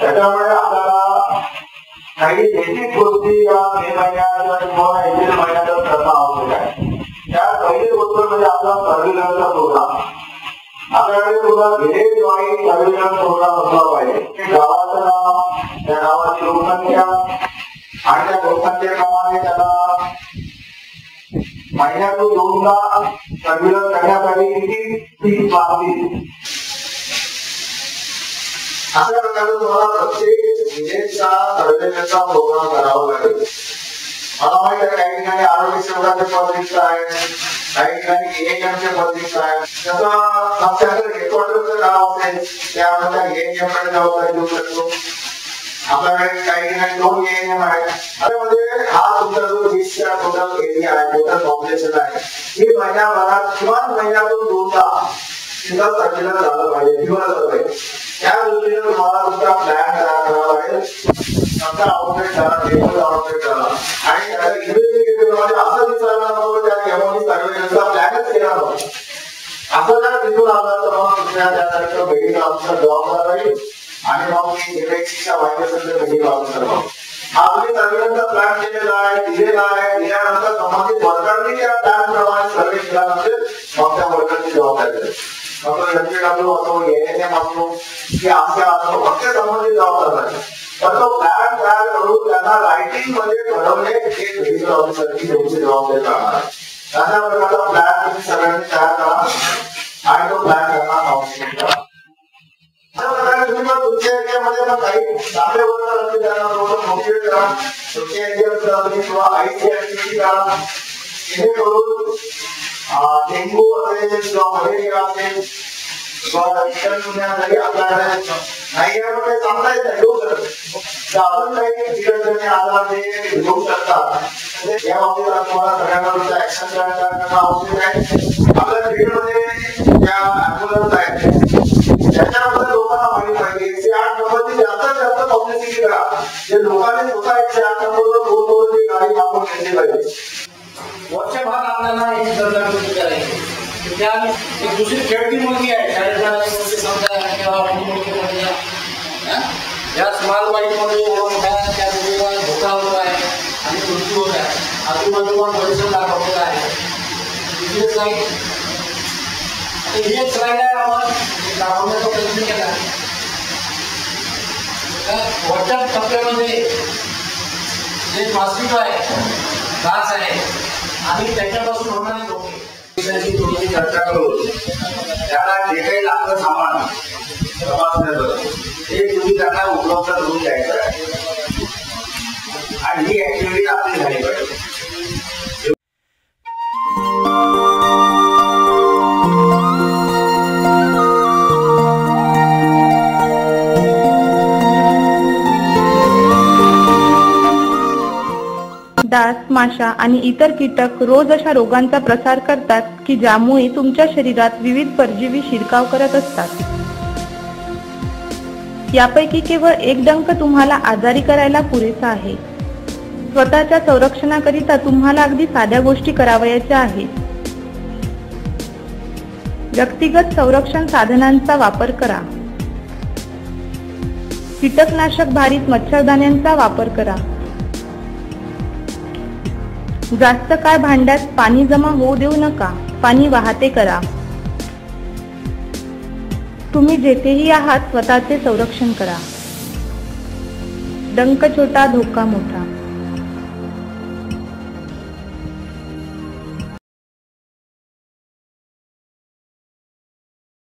त्याच्यामुळे आपल्याला काही बेसिक गोष्टी या मे महिन्यात किंवा एप्रिल महिन्यात करणं आवश्यक आहे. त्या पहिली गोष्ट म्हणजे आपला सर्व्हिलन्सचा प्रोग्राम. आपल्याकडे तुला व्हिलेज वाईज सर्व्हिलन्स प्रोग्राम असला पाहिजे. गावाचं नाव, त्या गावाची लोकसंख्या आणि त्या लोकसंख्येप्रमाणे त्याला महिन्यातून 2दा सर्व्हिलन्स करण्यासाठी किती फीस लागतील अशा प्रकारे तुम्हाला प्रत्येक विलेजचा सर्व्हिलन्सचा प्रोग्राम करावा लागेल. मला माहित आहे काही ठिकाणी आरोग्य सेवकाचे पदरिक्त आहे, काही ठिकाणी एएनएमचे पदरिक्त आहे. जसं सबसेंटर हेडक्वार्टरचं गाव असेल त्यामध्ये एएनएम कडे जबाबदारी देऊ शकतो. आपल्याकडे काही ठिकाणी 2 एएनएम आहेत. त्यामध्ये हा तुमचा जो 20चा टोटल एरिया आहे, टोटल पॉप्युलेशन आहे, ही महिन्याभरात किमान महिन्यातून 2दा तिथं सर्व्हिलन्स झालं पाहिजे, दिवस झालं पाहिजे. त्या दृष्टीने तुम्हाला तुमचा प्लॅन तयार करावा लागेल. नंतर आउटलेट करा, टेबल आउटलेट करा आणि त्याला इन्व्हेस्टिगेटिव्हमध्ये असं दिसायला नको त्या एमओनी सर्व्हिलन्सचा प्लॅनच केला नव्हता. असं जर दिसून आलं तर मग दुसऱ्या त्यानंतर मेडिकल ऑफिसर जबाबदार राहील आणि मग मी एमएक्सीच्या व्हायरसनंतर मेडिकल ऑफिसर राहील. हा तुम्ही सर्व्हिलन्सचा प्लॅन केलेला आहे, दिलेला आहे, दिल्यानंतर संबंधित वर्करनी त्या प्लॅन प्रमाणे सर्व्हे केला नसेल मग त्या वर्करची जबाबदारी राहील. असो एएनएम असो की आमच्या असो फक्त संबंधित जबाबदार आहे. पण तो प्लॅन तयार करून त्यांना रायटिंग मध्ये ठरवणे हे मेडिकल ऑफिसरची तुमची जबाबदारी राहणार आहे. अशा प्रकारचा प्लॅन तुम्ही सगळ्यांनी तयार करा आणि तो प्लॅन त्यांना आवश्यक करा. अशा प्रकारे तुम्ही मग तुमच्या एरियामध्ये मग काही चांगले वर्कर असतील त्यांना थोडं मोटिवेट करा. तुमच्या एरियामध्ये तुम्ही किंवा आयसी ऍक्टिव्हिटी करा जेणेकरून डेंग्यू असेल किंवा मलेरिया असेल किंवा इतर दुनियासाठी आपल्याकडे नाही यामध्ये चांगला येऊ शकत. आपण काही बिघडलेले आजार ते घेऊ शकतात. या बाबतीत तुम्हाला सगळ्यांना तुमचा ऍक्शन प्लॅन करणं आवश्यक आहे. आपल्या फील्डमध्ये ज्या ऍम्ब्युलन्स आहेत त्याच्याबद्दल लोकांना माहिती पाहिजे. 108 नंबरची जास्तीत जास्त पब्लिसिटी करा. जे लोकांनी स्वतः 108 नंबरवर फोन करून ती गाडी मागून घेतली पाहिजे. वर्षभर आपल्याला एक दरम्यान करायची. त्या एक दुसरी खेळती मुलगी आहे शाळेत या स्मॉल बाईकमध्ये एवढा मोठा त्या मुलीला धोका होत आहे आणि मृत्यू होत आहे. आजूबाजूला परिसर दाखवलेला आहे. दुसरी स्लाईड ही एक स्लाईड आहे. आपण दाखवण्याचा प्रयत्न केला. वरच्या टप्प्यामध्ये जे मॉस्किटो आहे, डास आहे आणि त्याच्यापासून होणारे धोके थोडीशी चर्चा करून त्याला जे काही लागतं सामान तपासण्याचं ते तुम्ही त्यांना उपलब्ध करून द्यायचं आहे आणि ही ऍक्टिव्हिटी आपली झाली पाहिजे. डास, माशा आणि इतर कीटक रोज अशा रोगांचा प्रसार करतात की ज्यामुळे तुमच्या शरीरात विविध परजीवी शिरकाव करत असतात. यापैकी केवळ एक डंक तुम्हाला आजारी करायला पुरेसा आहे. स्वतःच्या संरक्षणाकरिता तुम्हाला अगदी साध्या गोष्टी करावयाच्या आहेत. व्यक्तिगत संरक्षण साधनांचा वापर करा. कीटकनाशक भारित मच्छरदाण्यांचा वापर करा. जास्त काळ भांड्यात पाणी जमा होऊ देऊ नका. पाणी वाहते करा. तुम्ही जेथेही आहात स्वतःचे संरक्षण करा. डंक छोटा, धोका मोठा.